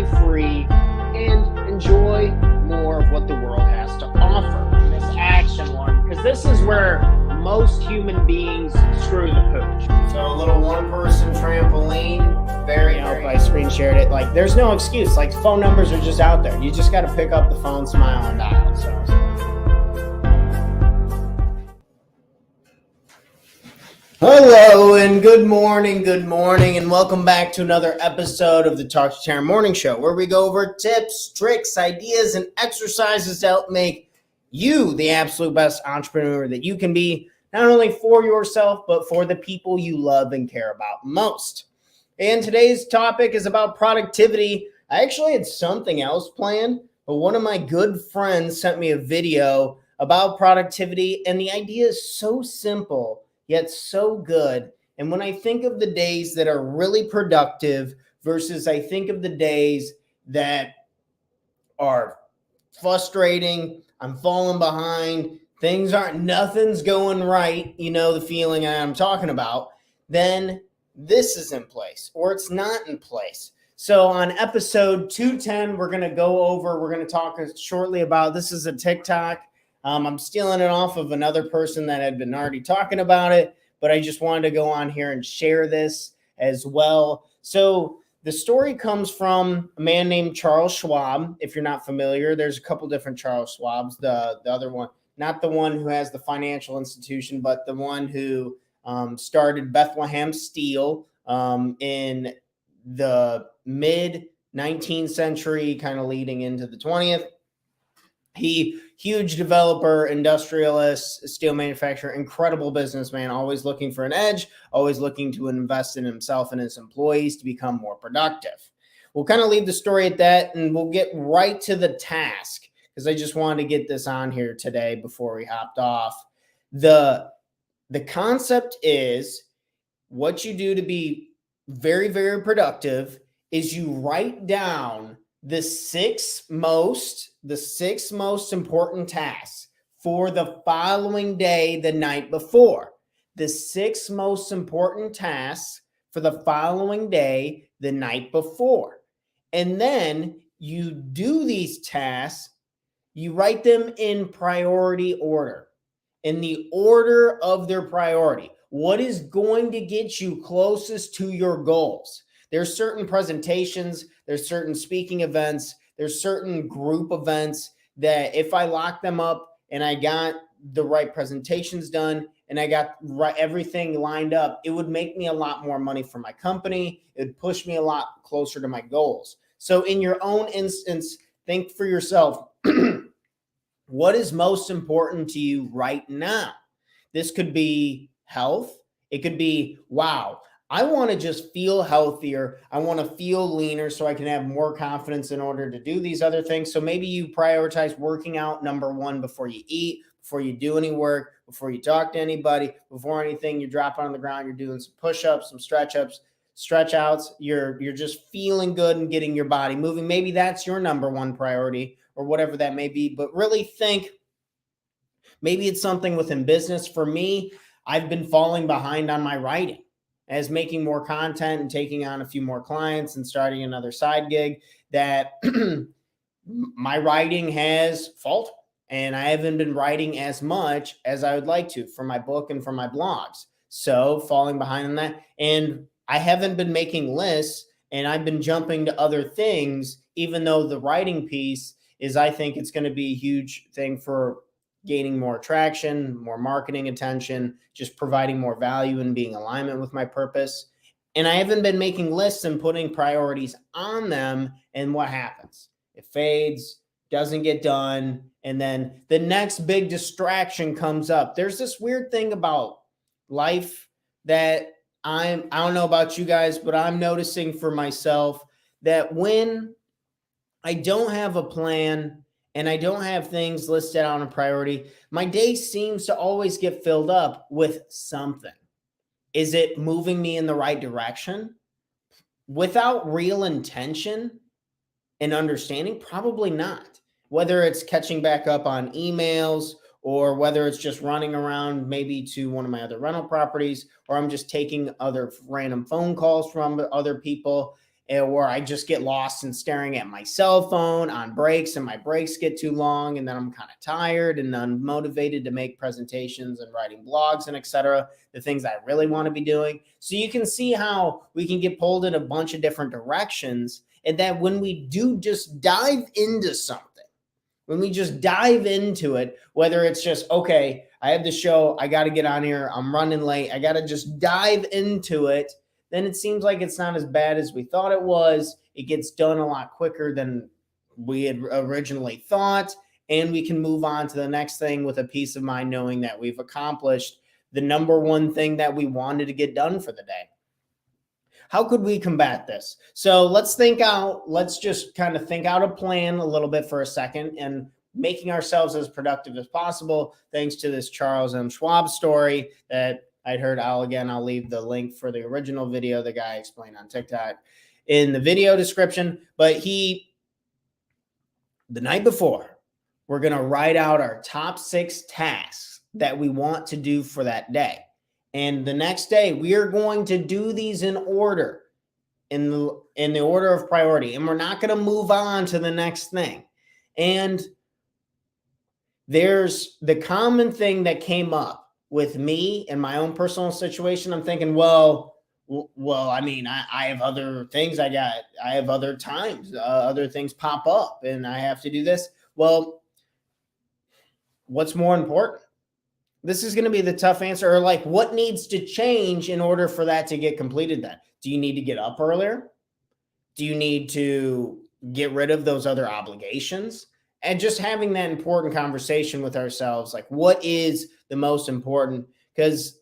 free, and enjoy more of what the world has to offer in this action one, because this is where most human beings screw the pooch. So a little one-person trampoline, very, I screen shared it. Like, there's no excuse. Like, phone numbers are just out there. You just got to pick up the phone, smile, and dial. So. Hello and good morning, and welcome back to another episode of the Talk to Taryn Morning Show, where we go over tips, tricks, ideas, and exercises to help make you the absolute best entrepreneur that you can be, not only for yourself, but for the people you love and care about most. And today's topic is about productivity. I actually had something else planned, but one of my good friends sent me a video about productivity, and the idea is so simple yet so good. And when I think of the days that are really productive versus I think of the days that are frustrating, I'm falling behind, nothing's going right, you know, the feeling I'm talking about, then this is in place or it's not in place. So on episode 210, we're going to talk shortly about, this is a TikTok. I'm stealing it off of another person that had been already talking about it, but I just wanted to go on here and share this as well. So the story comes from a man named Charles Schwab. If you're not familiar, there's a couple different Charles Schwabs. The other one, not the one who has the financial institution, but the one who started Bethlehem Steel in the mid 19th century, kind of leading into the 20th. Huge developer, industrialist, steel manufacturer, incredible businessman, always looking for an edge, always looking to invest in himself and his employees to become more productive. We'll kind of leave the story at that, and we'll get right to the task, because I just wanted to get this on here today before we hopped off. The concept is, what you do to be very, very productive is you write down the six most important tasks for the following day, the night before. The six most important tasks for the following day, the night before. And then you do these tasks, you write them in priority order, in the order of their priority. What is going to get you closest to your goals? There's certain presentations, there's certain speaking events, there's certain group events that if I lock them up and I got the right presentations done and I got everything lined up, it would make me a lot more money for my company. It would push me a lot closer to my goals. So in your own instance, think for yourself, what is most important to you right now? This could be health. It could be, wow, I want to just feel healthier. I want to feel leaner so I can have more confidence in order to do these other things. So maybe you prioritize working out number one before you eat, before you do any work, before you talk to anybody, before anything, you drop on the ground, you're doing some push-ups, some stretch outs. You're just feeling good and getting your body moving. Maybe that's your number one priority or whatever that may be. But really think, maybe it's something within business. For me, I've been falling behind on my writing. As making more content and taking on a few more clients and starting another side gig, that my writing has faltered, and I haven't been writing as much as I would like to for my book and for my blogs. So falling behind on that, and I haven't been making lists, and I've been jumping to other things, even though the writing piece is, I think it's going to be a huge thing for gaining more traction, more marketing attention, just providing more value and being in alignment with my purpose. And I haven't been making lists and putting priorities on them. And what happens? It fades, doesn't get done. And then the next big distraction comes up. There's this weird thing about life that I don't know about you guys, but I'm noticing for myself that when I don't have a plan and I don't have things listed on a priority, my day seems to always get filled up with something. Is it moving me in the right direction? Without real intention and understanding, probably not. Whether it's catching back up on emails or whether it's just running around maybe to one of my other rental properties, or I'm just taking other random phone calls from other people. or I just get lost in staring at my cell phone on breaks and my breaks get too long and then I'm kind of tired and unmotivated to make presentations and writing blogs and etc. The things I really want to be doing. So you can see how we can get pulled in a bunch of different directions, and that when we do just dive into something, when we just dive into it, whether it's just, okay, I have the show, I got to get on here, I'm running late, I got to just dive into it, then it seems like it's not as bad as we thought it was. It gets done a lot quicker than we had originally thought, and we can move on to the next thing with a peace of mind knowing that we've accomplished the number one thing that we wanted to get done for the day. How could we combat this? So let's just kind of think out a plan a little bit for a second, and making ourselves as productive as possible, thanks to this Charles M. Schwab story that I'd heard. I'll leave the link for the original video the guy explained on TikTok in the video description. But the night before, we're going to write out our top 6 tasks that we want to do for that day. And the next day, we are going to do these in order, in the order of priority. And we're not going to move on to the next thing. And there's the common thing that came up with me in my own personal situation. I'm thinking, well, I mean, I have other things I have other times, other things pop up and I have to do this. Well, what's more important? This is going to be the tough answer. Or like, what needs to change in order for that to get completed then? Do you need to get up earlier? Do you need to get rid of those other obligations? And just having that important conversation with ourselves, like, what is the most important? Because,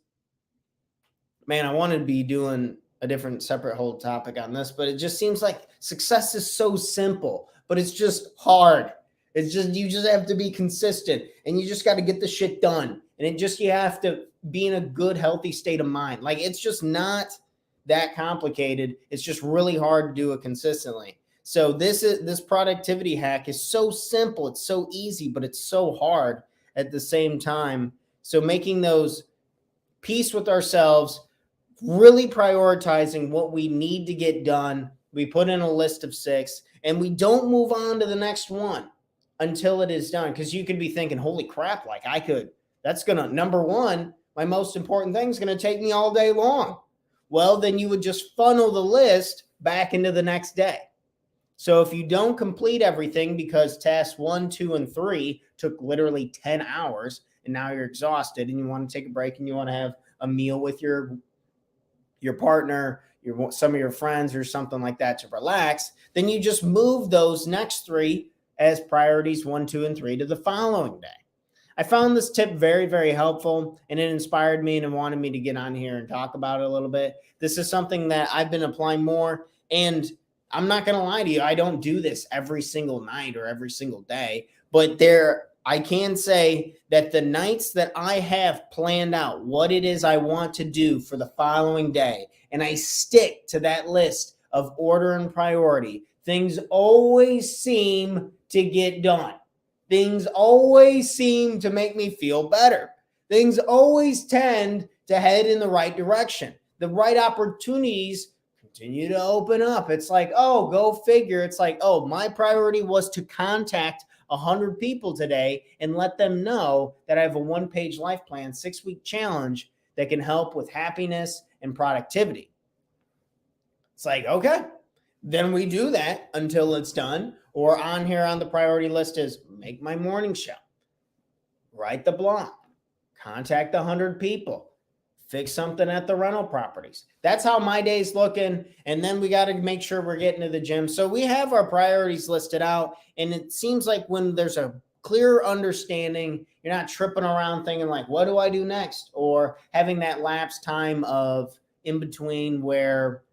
man, I want to be doing a different separate whole topic on this, but it just seems like success is so simple, but it's just hard. It's just, you just have to be consistent and you just got to get the shit done. And you have to be in a good, healthy state of mind. Like, it's just not that complicated. It's just really hard to do it consistently. So this productivity hack is so simple. It's so easy, but it's so hard at the same time. So making those peace with ourselves, really prioritizing what we need to get done. We put in a list of 6 and we don't move on to the next one until it is done. Because you could be thinking, holy crap, like that's going to, number one, my most important thing is going to take me all day long. Well, then you would just funnel the list back into the next day. So if you don't complete everything because tasks 1, 2, and 3 took literally 10 hours and now you're exhausted and you want to take a break and you want to have a meal with your partner, some of your friends or something like that to relax, then you just move those next 3 as priorities 1, 2, and 3 to the following day. I found this tip very, very helpful, and it inspired me and wanted me to get on here and talk about it a little bit. This is something that I've been applying more, and I'm not going to lie to you, I don't do this every single night or every single day, but I can say that the nights that I have planned out what it is I want to do for the following day, and I stick to that list of order and priority, things always seem to get done. Things always seem to make me feel better. Things always tend to head in the right direction. The right opportunities continue to open up. It's like, oh, go figure. It's like, oh, my priority was to contact 100 people today and let them know that I have a 1-page life plan, 6-week challenge that can help with happiness and productivity. It's like, okay, then we do that until it's done. Or on here on the priority list is make my morning show, write the blog, contact 100 people, fix something at the rental properties. That's how my day's looking. And then we got to make sure we're getting to the gym. So we have our priorities listed out. And it seems like when there's a clear understanding, you're not tripping around thinking like, what do I do next? Or having that lapse time of in between where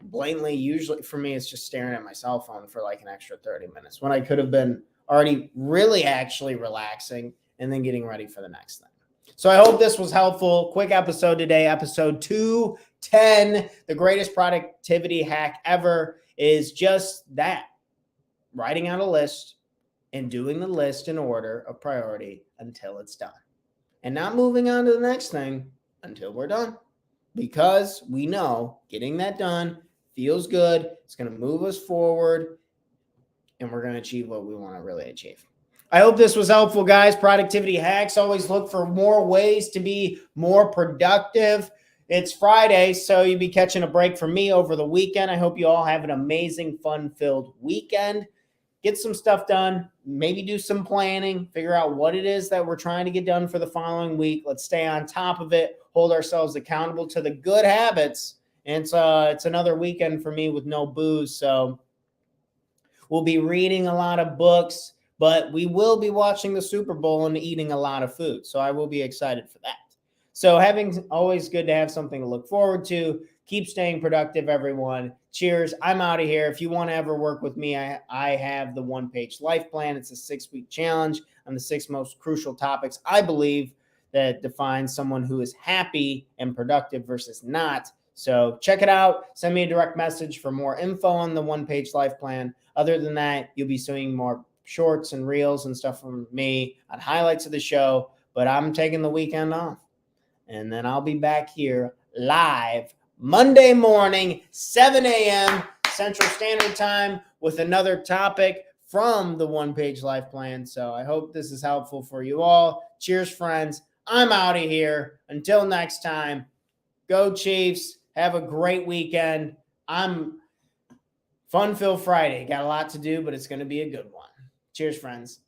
blatantly, usually for me, it's just staring at my cell phone for like an extra 30 minutes when I could have been already really actually relaxing and then getting ready for the next thing. So I hope this was helpful. Quick episode today, episode 210. The greatest productivity hack ever is just that. Writing out a list and doing the list in order of priority until it's done. And not moving on to the next thing until we're done. Because we know getting that done feels good. It's going to move us forward, and we're going to achieve what we want to really achieve. I hope this was helpful, guys. Productivity hacks. Always look for more ways to be more productive. It's Friday, so you'll be catching a break from me over the weekend. I hope you all have an amazing, fun-filled weekend. Get some stuff done. Maybe do some planning. Figure out what it is that we're trying to get done for the following week. Let's stay on top of it. Hold ourselves accountable to the good habits. And it's another weekend for me with no booze, so we'll be reading a lot of books, but we will be watching the Super Bowl and eating a lot of food. So I will be excited for that. So always good to have something to look forward to. Keep staying productive, everyone. Cheers. I'm out of here. If you want to ever work with me, I have the one-page life plan. It's a 6-week challenge on the 6 most crucial topics I believe that define someone who is happy and productive versus not. So check it out. Send me a direct message for more info on the one-page life plan. Other than that, you'll be seeing more shorts and reels and stuff from me on highlights of the show. But I'm taking the weekend off. And then I'll be back here live Monday morning, 7 a.m. Central Standard Time with another topic from the one-page life plan. So I hope this is helpful for you all. Cheers, friends. I'm out of here. Until next time, go Chiefs. Have a great weekend. I'm Fun-Filled Friday. Got a lot to do, but it's going to be a good one. Cheers, friends.